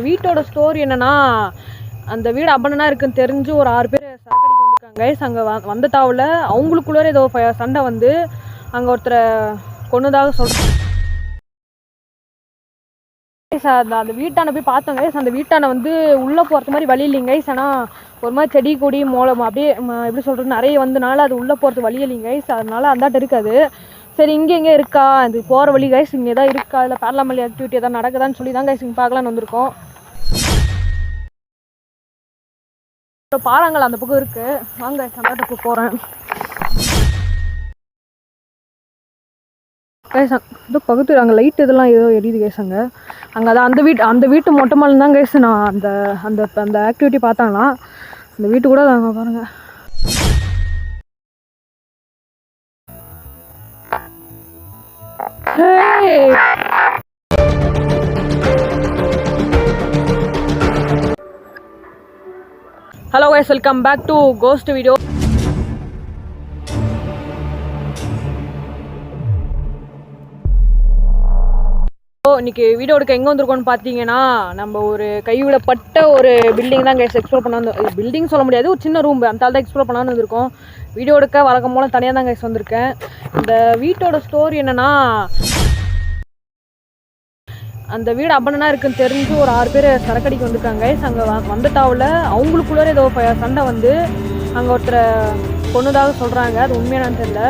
வீட்டோட ஸ்டோரி என்னன்னா, அந்த வீடு அபண்டனா இருக்குன்னு தெரிஞ்சு ஒரு 6 பேர் சரக்கடிக்கு வந்திருக்காங்க கைஸ். அங்கே வந்த தாவில் அவங்களுக்குள்ளே ஏதோ சண்டை வந்து அங்கே ஒருத்தரை கொன்னதாக சொல்கிறாங்க. அந்த வீட்டான போய் பார்த்தோம் கைஸ். அந்த வீட்டான வந்து உள்ளே போகிறது மாதிரி வழி இல்லைங்க கைஸ். ஆனால் ஒரு மாதிரி செடி கொடி மூலம் அப்படியே எப்படி சொல்கிறது நிறைய வந்தனால அது உள்ளே போகிறது வழி இல்லைங்க கைஸ். அதனால அந்தாட்ட இருக்காது. சரி இங்கே எங்கே இருக்கா அது போகிற வழி கைஸ், இங்கே தான் இருக்கா இல்லை பேரலாமல் ஆக்டிவிட்டி எதாவது நடக்குதான்னு சொல்லி தான் கைஸ் இங்கே பார்க்கலான்னு வந்திருக்கோம். பாறாங்கல் அந்த பக்கம் இருக்கு, வாங்க சந்தாட்டுக்கு போகிறேன் கைஸ். இது பக்கத்து அங்கே லைட் இதெல்லாம் ஏதோ எரியுது கைஸ். அங்கே அதான் அந்த வீட்டு மொட்டை மாலை தான் கைஸ் நான் அந்த அந்த அந்த ஆக்டிவிட்டி பார்த்தாங்களா அந்த வீட்டு கூட அங்கே பாருங்கள். Hello guys, welcome back to ghost video. இன்னைக்கு வீடியோ எடுக்க எங்கே வந்திருக்கோன்னு பார்த்தீங்கன்னா, நம்ம ஒரு கைவிடப்பட்ட ஒரு பில்டிங் தான் கைஸ் எக்ஸ்ப்ளோர் பண்ண வந்து. பில்டிங் சொல்ல முடியாது, ஒரு சின்ன ரூம், அந்த தான் எக்ஸ்ப்ளோர் பண்ணான்னு வந்திருக்கோம். வீடியோ எடுக்க வழக்கம் போல தனியாக தான் கைஸ் வந்திருக்கேன். இந்த வீட்டோட ஸ்டோரி என்னன்னா, அந்த வீடு அபண்டனா இருக்குன்னு தெரிஞ்சு ஒரு 6 பேர் சரக்கடிக்கு வந்திருக்காங்க கைஸ். அங்கே வந்த தாவில் அவங்களுக்குள்ளே ஏதோ சண்டை வந்து அங்கே ஒருத்தரை கொன்னதாக சொல்கிறாங்க. அது உண்மையானு தெரியல.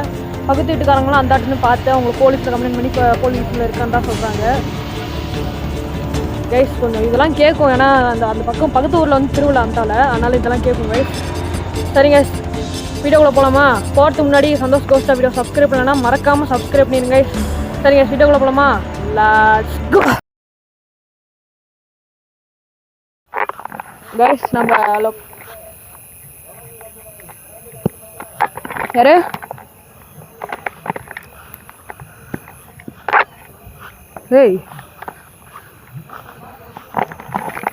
பக்கத்து வீட்டுக்காரங்களும் அந்தாட்டுன்னு பார்த்து அவங்க போலீஸில் கம்ப்ளைண்ட் பண்ணி இப்போ போலீஸில் இருக்கான்னு தான் சொல்கிறாங்க கைஸ். கொஞ்சம் இதெல்லாம் கேட்கும், ஏன்னா அந்த பக்கம் பக்கத்து ஊரில் வந்து திருவிழா அந்தால, அதனால் இதெல்லாம் கேட்கும் கைஸ். சரிங்க, வீடியோக்குள்ளே போகலாமா? போகிறதுக்கு முன்னாடி சந்தோஷ் கோஸ்டா வீடியோ சப்ஸ்கிரைப் பண்ணலன்னா மறக்காமல் சப்ஸ்கிரைப் பண்ணிடுங்க கைஸ். சரிங்க, வீடியோக்குள்ளே போகலாமா? Let's go guys. நம்ம யாரு ஏய்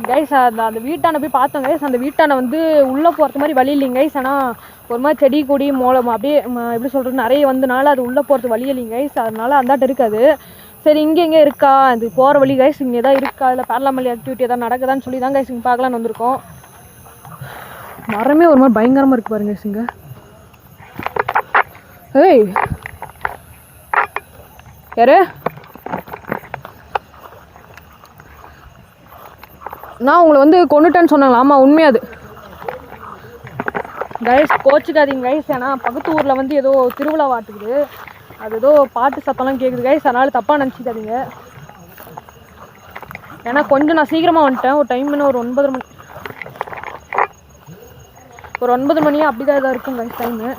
கைஸ், அந்த வீட்டான போய் பார்த்தோம் கைஸ். அந்த வீட்டான வந்து உள்ளே போகிறது மாதிரி வழி இல்லைங்க கைஸ். ஆனால் ஒரு மாதிரி செடி கொடி மூலம் அப்படியே எப்படி சொல்கிறது நிறைய வந்தனால அது உள்ளே போகிறது வழி இல்லைங்க கைஸ். அதனால அந்தாட்ட இருக்காது. சரி இங்கே எங்கே இருக்கா அது போகிற வழி கைஸ், இங்கே தான் இருக்கா இல்லை பேரலாமல் ஆக்டிவிட்டி எதாவது நடக்குதான்னு சொல்லி தான் கைஸ் இங்கே பார்க்கலான்னு வந்திருக்கோம். மரமே ஒரு மாதிரி பயங்கரமாக இருக்குது பாருங்க கைஸ் இங்கே. ஏய் யாரு நான் உங்களை வந்து கொண்டுட்டேன்னு சொன்னாங்களா? ஆமாம், உண்மையாது கைஸ், கோச்சுக்காதீங்க கைஸ். ஏன்னா பக்கத்து ஊரில் வந்து ஏதோ திருவிழா வாட்டுக்குது, அது ஏதோ பாட்டு சத்தம்லாம் கேட்குது கைஸ், அதனால் தப்பாக நினச்சிக்காதீங்க. ஏன்னா கொஞ்சம் நான் சீக்கிரமாக வந்துட்டேன். ஒரு டைம் இன்னும் ஒரு 9 மணி, ஒரு 9 மணியாக அப்படி தான் இதாக இருக்கும் கைஸ் டைமு.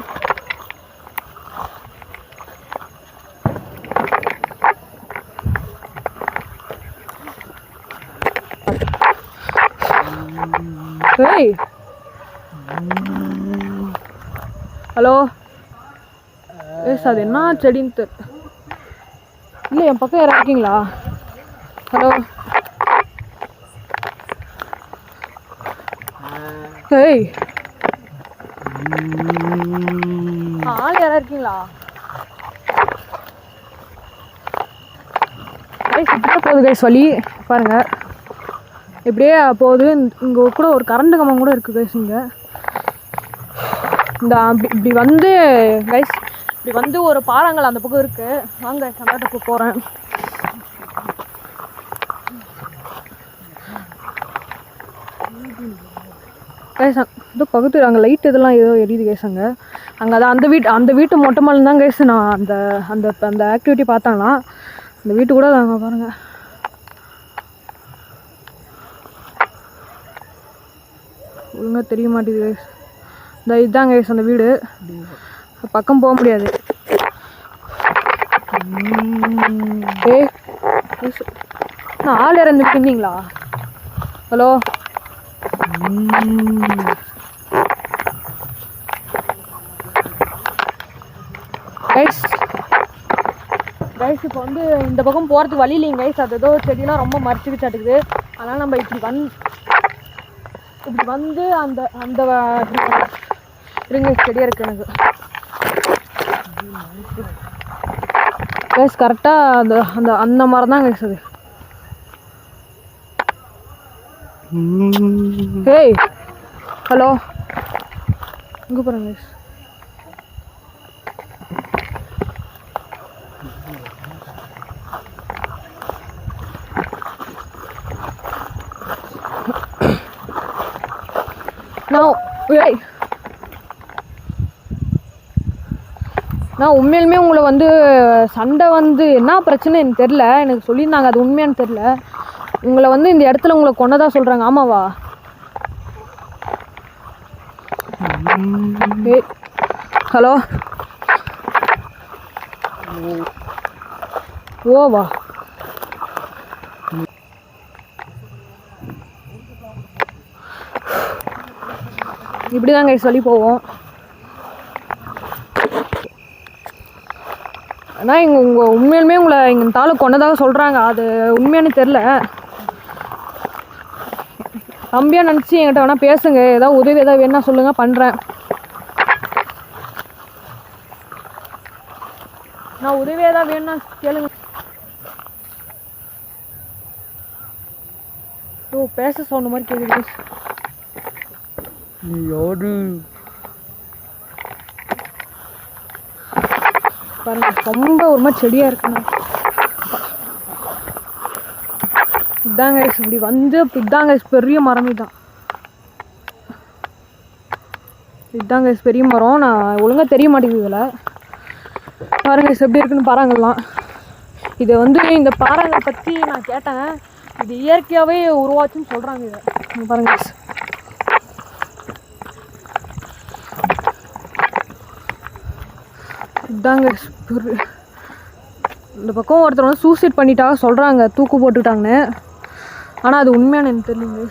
ஏய் ஹலோ ஏஸ், அது என்ன செடின்னு இல்லை, என் பக்கம் யாராவது இருக்கீங்களா? ஹலோ ஏய் ஆள் யாராவது இருக்கீங்களா? கைஸ் இப்படியே போகுது கைஸ் வழி பாருங்க, இப்படியே போகுது. இங்கே கூட ஒரு கரண்ட் கம்பம் கூட இருக்குது கைஸ். இங்கே இந்த இப்படி வந்து கைஸ், இப்படி வந்து ஒரு பாறாங்கல் அந்த பக்கம் இருக்குது. வாங்க சந்தாட்டுக்கு போகிறேன். கைஸ் இது பக்கத்து அங்கே லைட் இதெல்லாம் ஏதோ எரியுது கைஸ். அங்கே அதான் அந்த வீட்டு மொட்டை மாலை தான் கைஸ் நான் அந்த அந்த அந்த ஆக்டிவிட்டி பார்த்தாங்களா அந்த வீட்டு கூட அங்கே பாருங்கள். ஒழுங்காக தெரிய மாட்டேங்குது கைஸ். இந்த இதுதான் கைஸ் அந்த வீடு, பக்கம் போக முடியாது. நான் ஆள் யாரும் இருந்தீங்களா? ஹலோ கைஸ், கைஸ் இப்போ வந்து இந்த பக்கம் போகிறதுக்கு வழி இல்லைங்க கைஸ். அது ஏதோ செடியெல்லாம் ரொம்ப மறைச்சிக்கிச்சாட்டுக்குது. அதனால் நம்ம இப்படி வந்து அந்த அந்த இருங்க செடியாக இருக்குது எனக்கு கைஸ். கரெக்டாக அந்த அந்த அந்த மரம் தான் கைஸ் அது. ஹேய் ஹலோ இங்கே பாருங்க கைஸ். நான் உண்மையிலுமே உங்களை வந்து சண்டை வந்து என்ன பிரச்சனை எனக்கு தெரில, எனக்கு சொல்லியிருந்தாங்க, அது உண்மையானு தெரில. உங்களை வந்து இந்த இடத்துல உங்களை கொண்டதா சொல்கிறாங்க, ஆமாவா? ஏய் ஹலோ ஓவா இப்படி தாங்க சொல்லி போவோம். ஆனால் இங்கே உங்கள் உண்மையிலுமே உங்களை இங்கே தாளை கொண்டதாக சொல்கிறாங்க, அது உண்மையானு தெரில. தம்பியாக நினச்சி என்கிட்ட வேணால் பேசுங்க, ஏதாவது உதவி ஏதாவது வேணா சொல்லுங்கள், பண்ணுறேன். நான் உதவி ஏதாவது வேணும்னா கேளுங்க. ஓ பேச சொன்ன மாதிரி கேட்குது. யாரு பாருங்க ரொம்ப ஒரு மாதிரி செடியாக இருக்குண்ணா. இதாங்க இப்படி வந்து இதாங்க பெரிய மரம் இதான். இதாங்க பெரிய மரம். நான் ஒழுங்காக தெரிய மாட்டேங்குது இதில். பாருங்க எப்படி இருக்குன்னு பாறாங்கலாம். இதை வந்து இந்த பாறாங்களை பற்றி நான் கேட்டேன், இது இயற்கையாகவே உருவாச்சுன்னு சொல்கிறாங்க. இதை பாருங்க. இதாங்க இந்த பக்கம் ஒருத்தர் வந்து சூசைட் பண்ணிட்டாங்க சொல்கிறாங்க, தூக்கு போட்டுட்டாங்கன்னு. ஆனால் அது உண்மையான எனக்கு தெரியலங்க.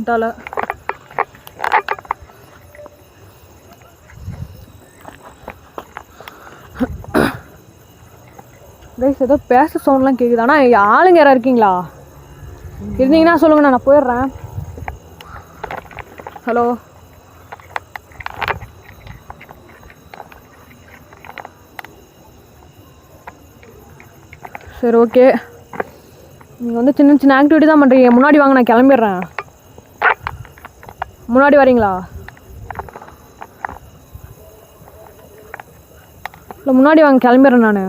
இதால கைஸ் ஏதோ பேச சவுண்ட்லாம் கேட்குது. ஆனால் ஆளுங்க யாராவது இருக்கீங்களா? இருந்தீங்கன்னா சொல்லுங்கண்ணா, நான் போயிடுறேன். ஹலோ சரி ஓகே. நீங்கள் வந்து சின்ன சின்ன ஆக்டிவிட்டி தான் பண்ணுறீங்க. முன்னாடி வாங்க, நான் கிளம்பிடுறேன். முன்னாடி வரீங்களா? இல்லை முன்னாடி வாங்க, கிளம்பிடுறேன் நான்.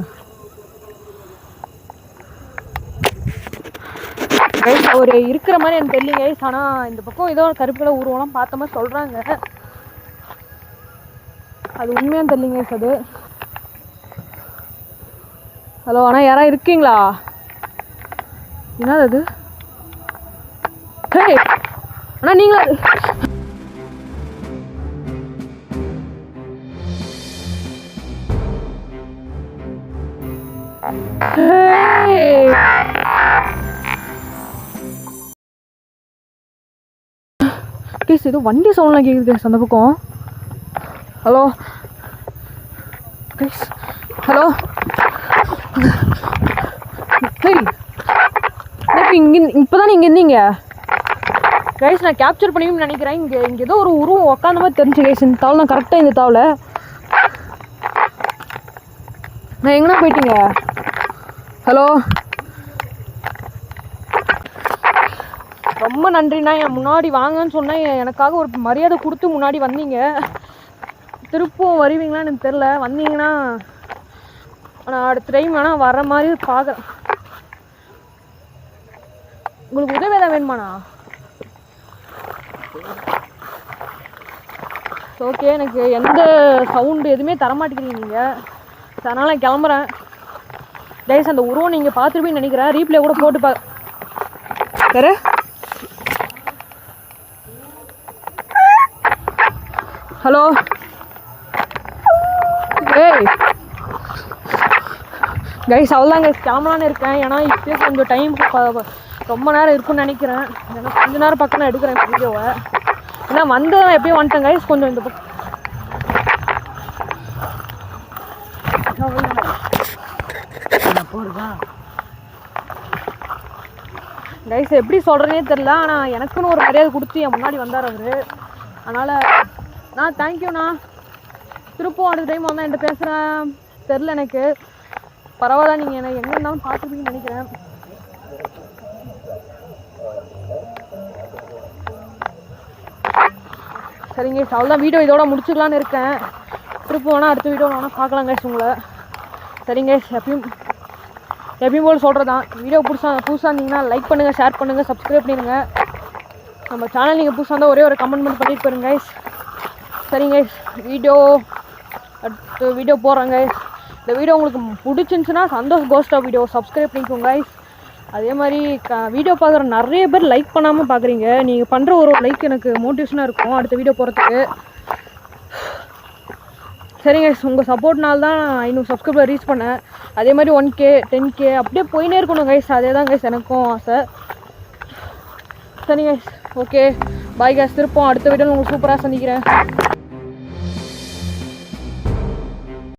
ஒரு இருக்கிற மாதிரி எனக்கு தெரியல கைஸ். ஆனால் இந்த பக்கம் ஏதோ கருப்பு கலர் உருவம்லாம் பார்த்த மாதிரி சொல்கிறாங்க, அது உண்மையானு தெரியல கைஸ் அது. ஹலோ அண்ணா யாராவது இருக்கீங்களா? என்னது அது? ஹே அண்ணா நீங்களா? கேஸ் ஏதோ வண்டி சவுண்ட்லாம் கேட்குது கேஸ் அந்த பக்கம். Hello case hello. சரி இங்கே இப்போ தான் நீங்கள் இருந்தீங்க கைஸ். நான் கேப்சர் பண்ணியும் நினைக்கிறேன். இங்கே ஏதோ ஒரு உருவம் உக்காந்த மாதிரி தெரிஞ்சு கைஸ். இந்த தாவல் நான் கரெக்டாக இந்த தாவலை நான் எங்கேனா போயிட்டீங்க? ஹலோ ரொம்ப நன்றிண்ணா. என் முன்னாடி வாங்கன்னு சொன்னேன், எனக்காக ஒரு மரியாதை கொடுத்து முன்னாடி வந்தீங்க. திருப்பவும் வருவீங்களான்னு எனக்கு தெரில. வந்தீங்கன்னா நான் அடுத்த டைம் வேணால் வர மாதிரி பார்க்குறேன். உங்களுக்கு உதவி எதாவது வேணுமாண்ணா? ஓகே எனக்கு எந்த சவுண்டு எதுவுமே தரமாட்டேங்கிறீங்க நீங்கள், அதனால் நான் கிளம்புறேன் கைஸ். அந்த உருவம் நீங்கள் பார்த்துருப்பீங்கன்னு நினைக்கிறேன். ரீப்ளே கூட போட்டு வேறு. ஹலோ ஏய் கைஸ் அவ்வளோதான் கைஸ், கிளம்பலான்னு இருக்கேன். ஏன்னா இப்போயே கொஞ்சம் டைம் ரொம்ப நேரம் இருக்குன்னு நினைக்கிறேன். ஏன்னா கொஞ்ச நேரம் பக்கம் நான் எடுக்கிறேன் வீடியோவை. ஏன்னா வந்து எப்பயும் வந்துட்டேன் கைஸ். கொஞ்சம் இந்த பக்கம் கைஸ் எப்படி சொல்கிறேனே தெரில. ஆனால் எனக்குன்னு ஒரு மரியாதை கொடுத்து என் முன்னாடி வந்தார் அவர். அதனால் தேங்க்யூண்ணா. திருப்பவும் அடுத்த டைம் வந்தால் என்கிட்ட பேசுகிறேன் தெரில எனக்கு. பரவாயில்ல, நீங்கள் எனக்கு எங்கே இருந்தாலும் பார்த்துருப்பீங்கன்னு நினைக்கிறேன். சரிங்க கைஸ், அவ்வளோதான். வீடியோ இதோட முடிச்சுக்கலான்னு இருக்கேன். திருப்பி வேணால் அடுத்த வீடியோ வேணால் பார்க்கலாம் கைஸ் உங்களை. சரிங்க கைஸ், எப்பயும் போல் சொல்கிறது தான். வீடியோ புதுசாக இருந்தீங்கன்னா லைக் பண்ணுங்கள், ஷேர் பண்ணுங்கள், சப்ஸ்கிரைப் பண்ணிடுங்க. நம்ம சேனல் நீங்கள் புதுசாக இருந்தால் ஒரே ஒரு கமெண்ட் பண்ணிட்டு போயிருங்க கைஸ். சரிங்க கைஸ், அடுத்த வீடியோ போடுறேங்க கைஸ். இந்த வீடியோ உங்களுக்கு பிடிச்சிருந்துச்சுன்னா சந்தோஷ் கோஸ்டா வீடியோ சப்ஸ்கிரைப் பண்ணிக்கோங்க கைஸ். அதே மாதிரி வீடியோ பார்க்குற நிறைய பேர் லைக் பண்ணாமல் பார்க்குறீங்க. நீங்கள் பண்ணுற ஒரு லைக் எனக்கு மோட்டிவேஷனாக இருக்கும் அடுத்த வீடியோ போகிறதுக்கு. சரிங்க கைஸ், உங்கள் சப்போர்ட்னால தான் 500 சப்ஸ்கிரைபர் ரீச் பண்ணேன். அதே மாதிரி 1K 10K அப்படியே போயினே இருக்கணும் கைஸ். அதே தான் கைஸ் எனக்கும் ஆசை. சரிங்க கைஸ், ஓகே பாய் கைஸ். திருப்போம் அடுத்த வீடியோவில் உங்களுக்கு சூப்பராக சந்திக்கிறேன்.